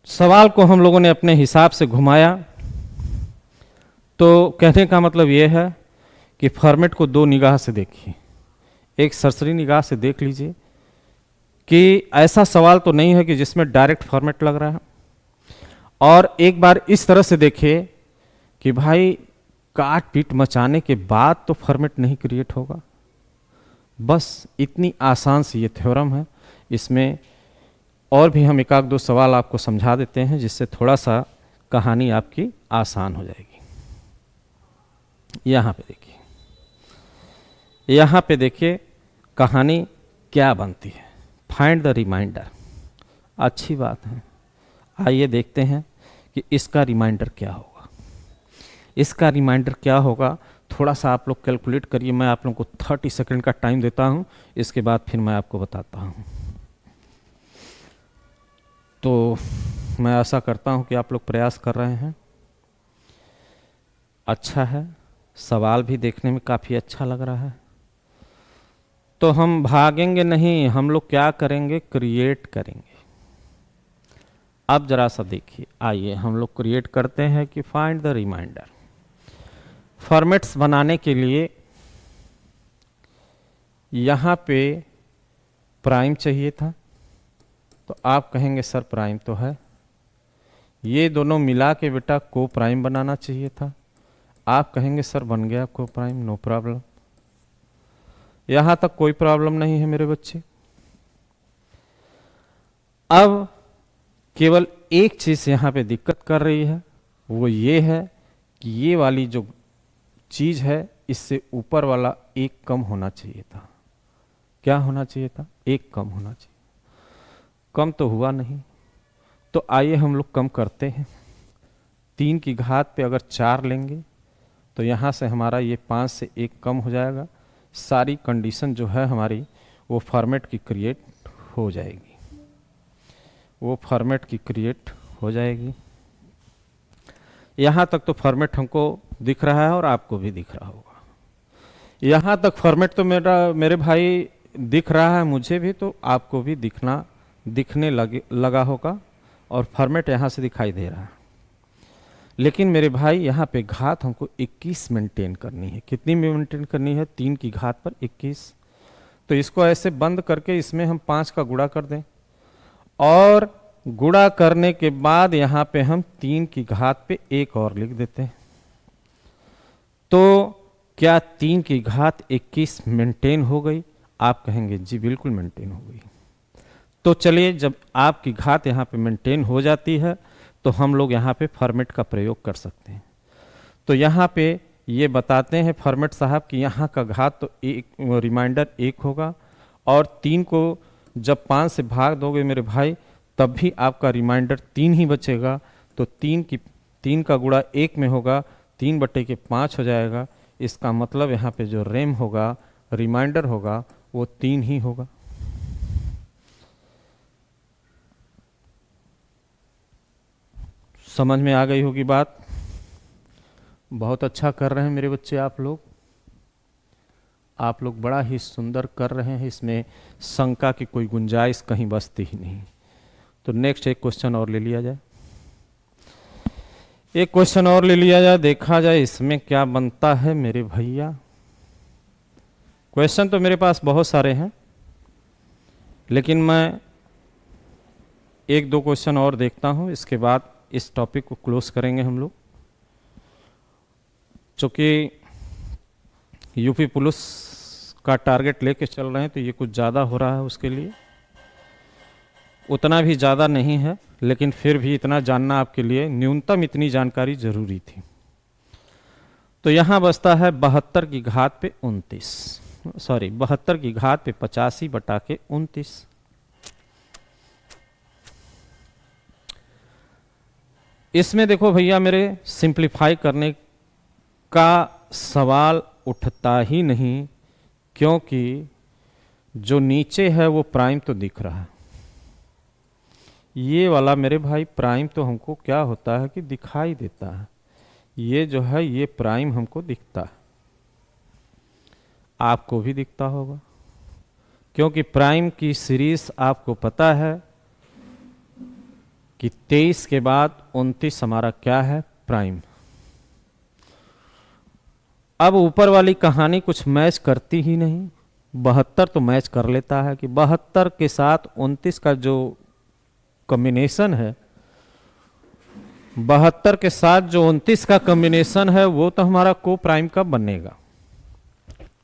सवाल को हम लोगों ने अपने हिसाब से घुमाया। तो कहने का मतलब ये है कि फॉर्मेट को 2 निगाह से देखिए। एक सरसरी निगाह से देख लीजिए कि ऐसा सवाल तो नहीं है कि जिसमें डायरेक्ट फॉर्मेट लग रहा है, और एक बार इस तरह से देखिए कि भाई काट पीट मचाने के बाद तो फॉर्मेट नहीं क्रिएट होगा। बस इतनी आसान सी ये थ्योरम है। इसमें और भी हम एक आध 2 सवाल आपको समझा देते हैं, जिससे थोड़ा सा कहानी आपकी आसान हो जाएगी। यहाँ पे देखिए, यहाँ पे देखिए कहानी क्या बनती है, फाइंड द रिमाइंडर। अच्छी बात है, आइए देखते हैं कि इसका रिमाइंडर क्या होगा। इसका रिमाइंडर क्या होगा, थोड़ा सा आप लोग कैलकुलेट करिए। मैं आप लोगों को 30 सेकंड का टाइम देता हूँ, इसके बाद फिर मैं आपको बताता हूँ। तो मैं आशा करता हूँ कि आप लोग प्रयास कर रहे हैं। अच्छा है, सवाल भी देखने में काफ़ी अच्छा लग रहा है। तो हम भागेंगे नहीं, हम लोग क्या करेंगे, क्रिएट करेंगे। अब जरा सा देखिए, आइए हम लोग क्रिएट करते हैं कि फाइंड द रिमाइंडर। फॉर्मेट्स बनाने के लिए यहाँ पे प्राइम चाहिए था, तो आप कहेंगे सर प्राइम तो है, ये दोनों मिला के बेटा को प्राइम बनाना चाहिए था। आप कहेंगे सर बन गया को प्राइम, नो प्रॉब्लम, यहां तक कोई प्रॉब्लम नहीं है मेरे बच्चे। अब केवल एक चीज यहां पे दिक्कत कर रही है, वो ये है कि ये वाली जो चीज है इससे ऊपर वाला एक कम होना चाहिए था। क्या होना चाहिए था, एक कम होना चाहिए। कम तो हुआ नहीं, तो आइए हम लोग कम करते हैं। 3 की घात पे अगर 4 लेंगे तो यहाँ से हमारा ये 5 से 1 कम हो जाएगा। सारी कंडीशन जो है हमारी वो फॉर्मेट की क्रिएट हो जाएगी, वो फॉर्मेट की क्रिएट हो जाएगी। यहाँ तक तो फॉर्मेट हमको दिख रहा है और आपको भी दिख रहा होगा। यहाँ तक फॉर्मेट तो मेरे भाई दिख रहा है, मुझे भी, तो आपको भी दिखने लगा होगा, और फॉर्मेट यहाँ से दिखाई दे रहा है। लेकिन मेरे भाई यहाँ पे घात हमको 21 मेंटेन करनी है। कितनी मेंटेन करनी है, 3 की घात पर 21। तो इसको ऐसे बंद करके इसमें हम 5 का गुणा कर दें, और गुणा करने के बाद यहाँ पे हम 3 की घात पे 1 और लिख देते हैं। तो क्या 3 की घात 21 मेंटेन हो गई? आप कहेंगे जी बिल्कुल मेंटेन हो गई। तो चलिए, जब आपकी घात यहाँ पे मेंटेन हो जाती है तो हम लोग यहाँ पे फॉर्मेट का प्रयोग कर सकते हैं। तो यहाँ पे ये बताते हैं फॉर्मेट साहब कि यहाँ का घात तो एक रिमाइंडर 1 होगा, और 3 को जब 5 से भाग दोगे मेरे भाई तब भी आपका रिमाइंडर 3 ही बचेगा। तो 3 का गुणा 1 में होगा, 3/5 हो जाएगा। इसका मतलब यहाँ पे जो रेम होगा, रिमाइंडर होगा, वो 3 ही होगा। समझ में आ गई होगी बात। बहुत अच्छा कर रहे हैं मेरे बच्चे, आप लोग बड़ा ही सुंदर कर रहे हैं। इसमें शंका की कोई गुंजाइश कहीं बचती ही नहीं। तो नेक्स्ट एक क्वेश्चन और ले लिया जाए, एक क्वेश्चन और ले लिया जाए, देखा जाए इसमें क्या बनता है मेरे भैया। क्वेश्चन तो मेरे पास बहुत सारे हैं, लेकिन मैं 1-2 क्वेश्चन और देखता हूं, इसके बाद इस टॉपिक को क्लोज करेंगे हम लोग। चूँकि यूपी पुलिस का टारगेट लेके चल रहे हैं तो ये कुछ ज़्यादा हो रहा है, उसके लिए उतना भी ज़्यादा नहीं है, लेकिन फिर भी इतना जानना आपके लिए, न्यूनतम इतनी जानकारी जरूरी थी। तो यहाँ बचता है 72 की घात पे 29, सॉरी 72 की घात पे 85/29। इसमें देखो भैया मेरे, सिंप्लीफाई करने का सवाल उठता ही नहीं, क्योंकि जो नीचे है वो प्राइम तो दिख रहा है। ये वाला मेरे भाई प्राइम तो हमको क्या होता है कि दिखाई देता है। ये जो है ये प्राइम हमको दिखता है, आपको भी दिखता होगा, क्योंकि प्राइम की सीरीज आपको पता है कि 23 के बाद 29 हमारा क्या है, प्राइम। अब ऊपर वाली कहानी कुछ मैच करती ही नहीं। 72 तो मैच कर लेता है कि 72 के साथ 29 का जो कॉम्बिनेशन है, 72 के साथ जो 29 का कॉम्बिनेशन है वो तो हमारा को प्राइम का बनेगा,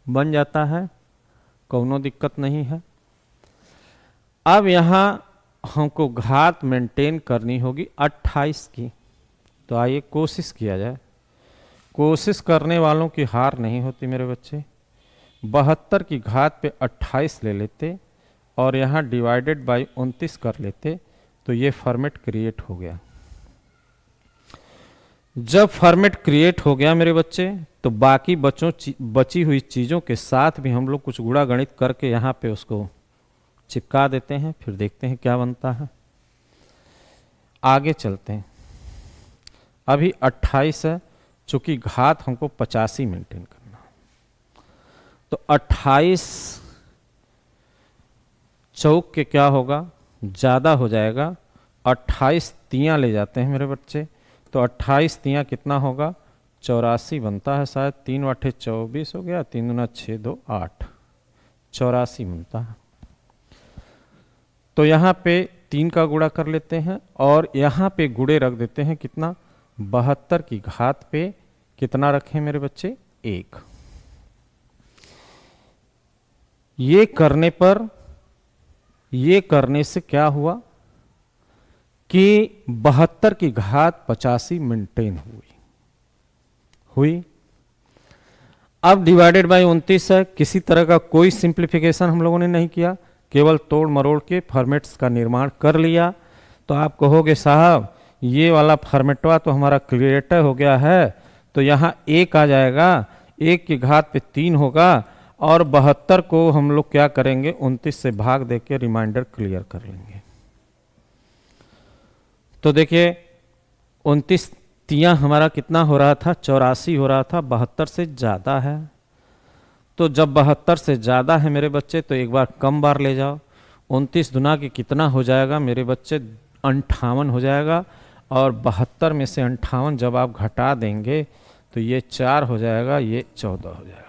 बन जाता है, कोनो दिक्कत नहीं है। अब यहां हमको घात मेंटेन करनी होगी 28 की। तो आइए कोशिश किया जाए। कोशिश करने वालों की हार नहीं होती मेरे बच्चे, 72 की घात पे 28 ले लेते और यहाँ डिवाइडेड बाय 29 कर लेते तो ये फॉर्मेट क्रिएट हो गया। जब फॉर्मेट क्रिएट हो गया मेरे बच्चे, तो बाकी बची हुई चीज़ों के साथ भी हम लोग कुछ गुणा गणित करके यहाँ पे उसको चिपका देते हैं, फिर देखते हैं क्या बनता है। आगे चलते हैं। अभी 28 है, चूंकि घात हमको 85 मेंटेन करना, तो 28 चौक के क्या होगा, ज़्यादा हो जाएगा। 28 तियाँ ले जाते हैं मेरे बच्चे, तो 28 तियाँ कितना होगा, 84 बनता है शायद। 3 वाठे 24 हो गया, 3 दूना 6 2 8, 84 बनता है। तो यहाँ पे 3 का गुणा कर लेते हैं और यहाँ पे गुणे रख देते हैं कितना, 72 की घात पे कितना रखें मेरे बच्चे, 1। ये करने से क्या हुआ कि 72 की घात 85 मेंटेन हुई। अब डिवाइडेड बाय 29 है, किसी तरह का कोई सिंप्लीफिकेशन हम लोगों ने नहीं किया, केवल तोड़ मरोड़ के फॉर्मेट्स का निर्माण कर लिया। तो आप कहोगे साहब ये वाला फॉर्मेटवा तो हमारा क्रिएटर हो गया है, तो यहाँ 1 आ जाएगा, 1 की घात पे 3 होगा और 72 को हम लोग क्या करेंगे, 29 से भाग देके रिमाइंडर क्लियर कर लेंगे। तो देखिए 29 तियाँ हमारा कितना हो रहा था, 84 हो रहा था, 72 से ज़्यादा है। तो जब 72 से ज़्यादा है मेरे बच्चे, तो एक बार कम बार ले जाओ। 29 दुना के कितना हो जाएगा मेरे बच्चे, 58 हो जाएगा। और 72 में से 58 जब आप घटा देंगे तो ये 4 हो जाएगा, ये 14 हो जाएगा।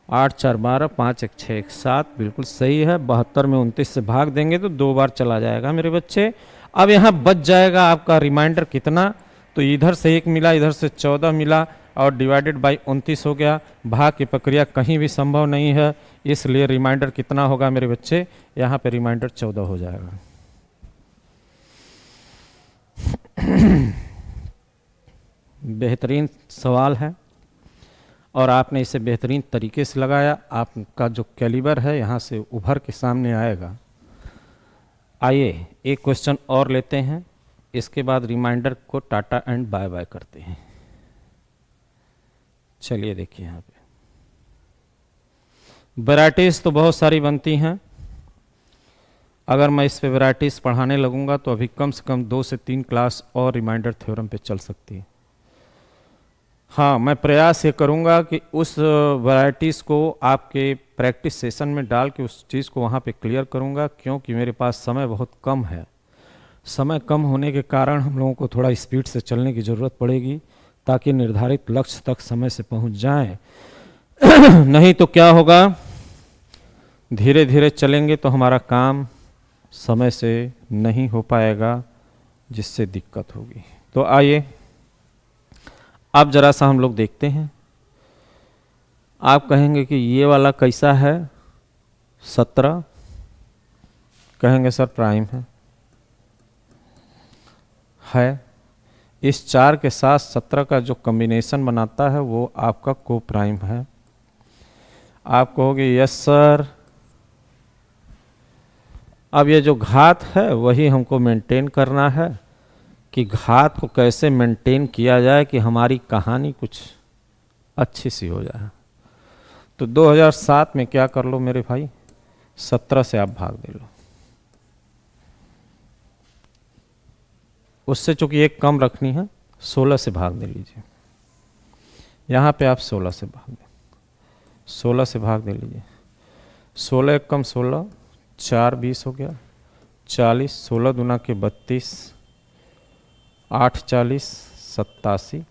8 4 12, 5 1 6 1 7, बिल्कुल सही है। 72 में 29 से भाग देंगे तो 2 बार चला जाएगा मेरे बच्चे। अब यहाँ बच जाएगा आपका रिमाइंडर कितना, तो इधर से 1 मिला, इधर से 14 मिला और डिवाइडेड बाय 29 हो गया। भाग की प्रक्रिया कहीं भी संभव नहीं है, इसलिए रिमाइंडर कितना होगा मेरे बच्चे, यहाँ पे रिमाइंडर 14 हो जाएगा। बेहतरीन सवाल है और आपने इसे बेहतरीन तरीके से लगाया। आपका जो कैलिबर है यहाँ से उभर के सामने आएगा। आइए एक क्वेश्चन और लेते हैं, इसके बाद रिमाइंडर को टाटा एंड बाय बाय करते हैं। चलिए देखिए यहाँ पे वैराइटीज़ तो बहुत सारी बनती हैं। अगर मैं इस पे वैराइटीज़ पढ़ाने लगूंगा तो अभी कम से कम 2 से 3 क्लास और रिमाइंडर थ्योरम पे चल सकती है। हाँ, मैं प्रयास ये करूंगा कि उस वैराइटीज़ को आपके प्रैक्टिस सेशन में डाल के उस चीज़ को वहाँ पे क्लियर करूंगा, क्योंकि मेरे पास समय बहुत कम है। समय कम होने के कारण हम लोगों को थोड़ा स्पीड से चलने की ज़रूरत पड़ेगी ताकि निर्धारित लक्ष्य तक समय से पहुँच जाएं। नहीं तो क्या होगा, धीरे धीरे चलेंगे तो हमारा काम समय से नहीं हो पाएगा, जिससे दिक्कत होगी। तो आइए अब जरा सा हम लोग देखते हैं। आप कहेंगे कि ये वाला कैसा है, 17, कहेंगे सर प्राइम है। इस 4 के साथ 17 का जो कॉम्बिनेशन बनाता है वो आपका को प्राइम है। आप कहोगे यस सर। अब ये जो घात है वही हमको मेंटेन करना है कि घात को कैसे मेंटेन किया जाए कि हमारी कहानी कुछ अच्छी सी हो जाए। तो 2007 में क्या कर लो मेरे भाई, 17 से आप भाग दे लो। उससे चूंकि एक कम रखनी है, 16 से भाग दे लीजिए। यहाँ पे आप 16 से भाग दें, 16 से भाग दे लीजिए। 16 एक कम 16, 4 20 हो गया, 40, 16 दूना के 32, 8 40 87,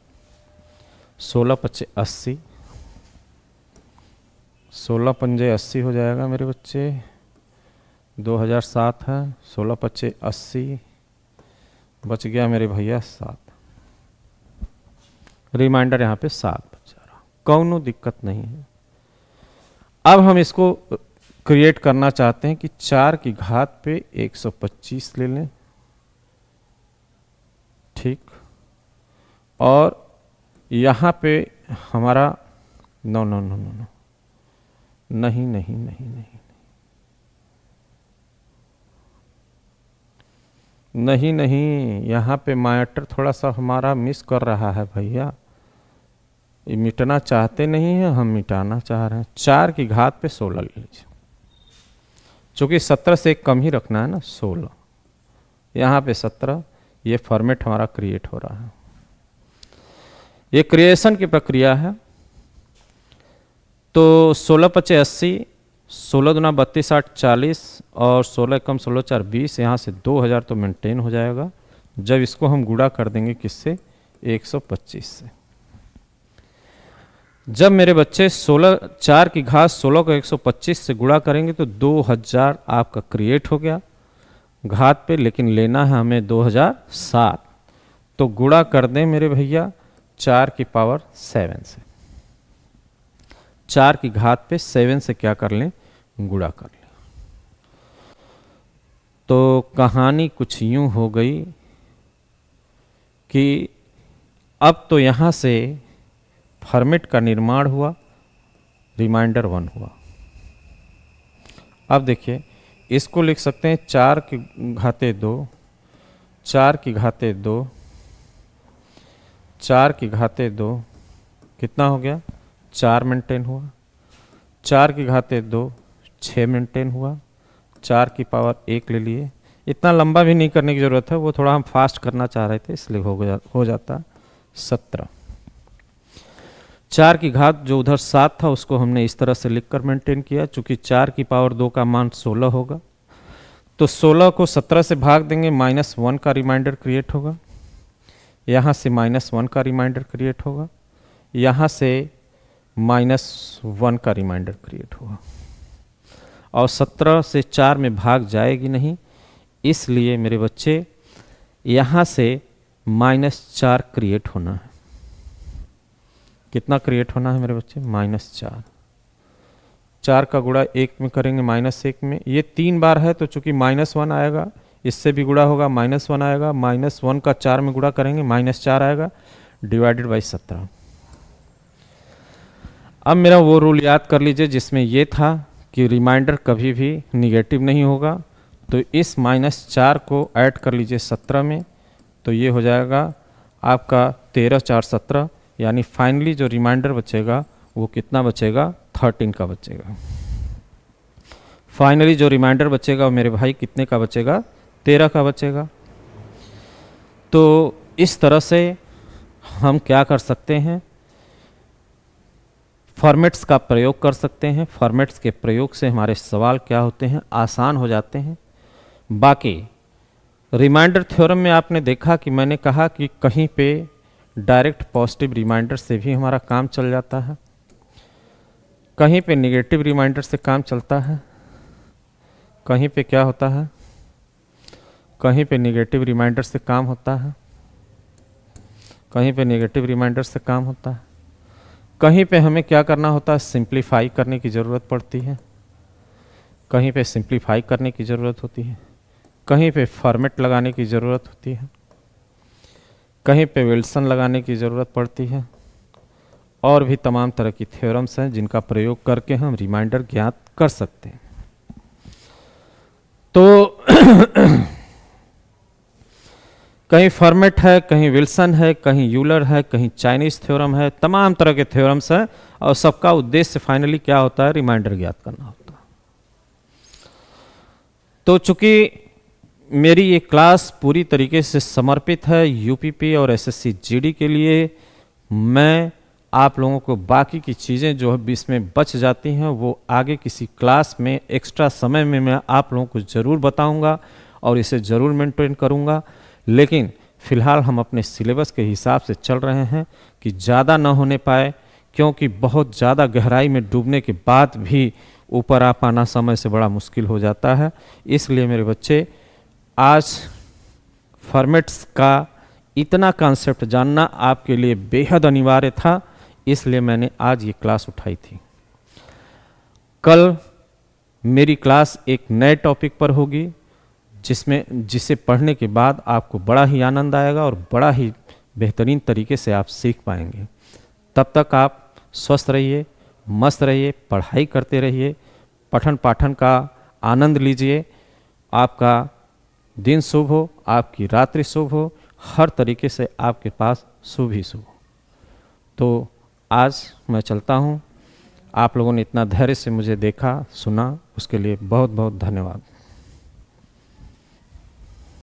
16 पच्चे 80, 16 पंजे 80 हो जाएगा मेरे बच्चे। 2007 है, 16 पच्चे 80, बच गया मेरे भैया 7। रिमाइंडर यहाँ पे 7 बच जा रहा, कौनो दिक्कत नहीं है। अब हम इसको क्रिएट करना चाहते हैं कि 4 की घात पे 125 ले लें, ठीक। और यहाँ पे हमारा no no no no no, नहीं नहीं नहीं नहीं नहीं नहीं, यहाँ पे माइटर थोड़ा सा हमारा मिस कर रहा है भैया। ये मिटना चाहते नहीं है, हम मिटाना चाह रहे हैं। 4 की घात पे 16 ले लीजिए, चूँकि 17 से एक कम ही रखना है ना, 16 यहाँ पे 17, ये फॉर्मेट हमारा क्रिएट हो रहा है। ये क्रिएशन की प्रक्रिया है। तो 16 पचे 80, 16 दूना 32 8 40 और 16 कम 16 4 20, यहाँ से 2000 तो मेंटेन हो जाएगा जब इसको हम गुणा कर देंगे किससे, 125 से। जब मेरे बच्चे 16 4 की घात 16 को 125 से गुणा करेंगे तो 2000 आपका क्रिएट हो गया घात पे, लेकिन लेना है हमें 2007, तो गुणा कर दें मेरे भैया 4 की पावर 7 से। 4 की घात पे 7 से क्या कर लें, गुणा कर लें। तो कहानी कुछ यूं हो गई कि अब तो यहाँ से फॉर्मेट का निर्माण हुआ, रिमाइंडर 1 हुआ। अब देखिए इसको लिख सकते हैं 4 की घाते 2, 4 की घाते 2, 4 की घाते 2, कितना हो गया, 4 मेंटेन हुआ। 4 की घाते 2, 6 मेंटेन हुआ। 4 की पावर 1 ले लिए। इतना लंबा भी नहीं करने की ज़रूरत है, वो थोड़ा हम फास्ट करना चाह रहे थे इसलिए हो जाता 17। 4 की घात जो उधर 7 था उसको हमने इस तरह से लिखकर मेंटेन किया, चूंकि 4 की पावर 2 का मान 16 होगा, तो 16 को 17 से भाग देंगे, -1 का रिमाइंडर क्रिएट होगा। यहाँ से -1 का रिमाइंडर क्रिएट होगा, यहाँ से -1 का रिमाइंडर क्रिएट होगा, और 17 से 4 में भाग जाएगी नहीं, इसलिए मेरे बच्चे यहाँ से -4 क्रिएट होना है। कितना क्रिएट होना है मेरे बच्चे, -4। 4 का गुणा 1 में करेंगे, -1 में, ये 3 बार है तो चूंकि -1 आएगा, इससे भी गुणा होगा, -1 आएगा, -1 का 4 में गुणा करेंगे, -4 आएगा, डिवाइडेड बाई 17। अब मेरा वो रूल याद कर लीजिए जिसमें ये था कि रिमाइंडर कभी भी निगेटिव नहीं होगा, तो इस -4 को ऐड कर लीजिए 17 में, तो ये हो जाएगा आपका 13 4 17, यानी फाइनली जो रिमाइंडर बचेगा वो कितना बचेगा, 13 का बचेगा। फाइनली जो रिमाइंडर बचेगा वो मेरे भाई कितने का बचेगा, 13 का बचेगा। तो इस तरह से हम क्या कर सकते हैं, फॉर्मेट्स का प्रयोग कर सकते हैं। फॉर्मेट्स के प्रयोग से हमारे सवाल क्या होते हैं, आसान हो जाते हैं। बाकी रिमाइंडर थ्योरम में आपने देखा कि मैंने कहा कि कहीं पे डायरेक्ट पॉजिटिव रिमाइंडर से भी हमारा काम चल जाता है, कहीं पे नेगेटिव रिमाइंडर से काम चलता है, कहीं पे क्या होता है, कहीं पे नेगेटिव रिमाइंडर से काम होता है, कहीं पे नेगेटिव रिमाइंडर से काम होता है, कहीं पे हमें क्या करना होता है, सिंप्लीफाई करने की ज़रूरत पड़ती है, कहीं पे सिंप्लीफाई करने की ज़रूरत होती है, कहीं पे फॉर्मेट लगाने की ज़रूरत होती है, कहीं पे विल्सन लगाने की ज़रूरत पड़ती है, और भी तमाम तरह की थ्योरम्स हैं जिनका प्रयोग करके हम रिमाइंडर ज्ञात कर सकते हैं। तो कहीं फॉर्मेट है, कहीं विल्सन है, कहीं यूलर है, कहीं चाइनीज थ्योरम है, तमाम तरह के थ्योरम्स हैं, और सबका उद्देश्य फाइनली क्या होता है, रिमाइंडर ज्ञात करना होता है। तो चूंकि मेरी ये क्लास पूरी तरीके से समर्पित है यूपीपी और एसएससी जीडी के लिए, मैं आप लोगों को बाकी की चीज़ें जो है इसमें बच जाती हैं वो आगे किसी क्लास में एक्स्ट्रा समय में मैं आप लोगों को ज़रूर बताऊंगा और इसे ज़रूर मेंटेन करूंगा। लेकिन फ़िलहाल हम अपने सिलेबस के हिसाब से चल रहे हैं कि ज़्यादा ना होने पाए, क्योंकि बहुत ज़्यादा गहराई में डूबने के बाद भी ऊपर आ पाना समय से बड़ा मुश्किल हो जाता है। इसलिए मेरे बच्चे आज फॉर्मेट्स का इतना कॉन्सेप्ट जानना आपके लिए बेहद अनिवार्य था, इसलिए मैंने आज ये क्लास उठाई थी। कल मेरी क्लास एक नए टॉपिक पर होगी जिसे पढ़ने के बाद आपको बड़ा ही आनंद आएगा और बड़ा ही बेहतरीन तरीके से आप सीख पाएंगे। तब तक आप स्वस्थ रहिए, मस्त रहिए, पढ़ाई करते रहिए, पठन पाठन का आनंद लीजिए। आपका दिन शुभ हो, आपकी रात्रि शुभ हो, हर तरीके से आपके पास शुभ ही शुभ हो। तो आज मैं चलता हूँ। आप लोगों ने इतना धैर्य से मुझे देखा, सुना, उसके लिए बहुत बहुत धन्यवाद।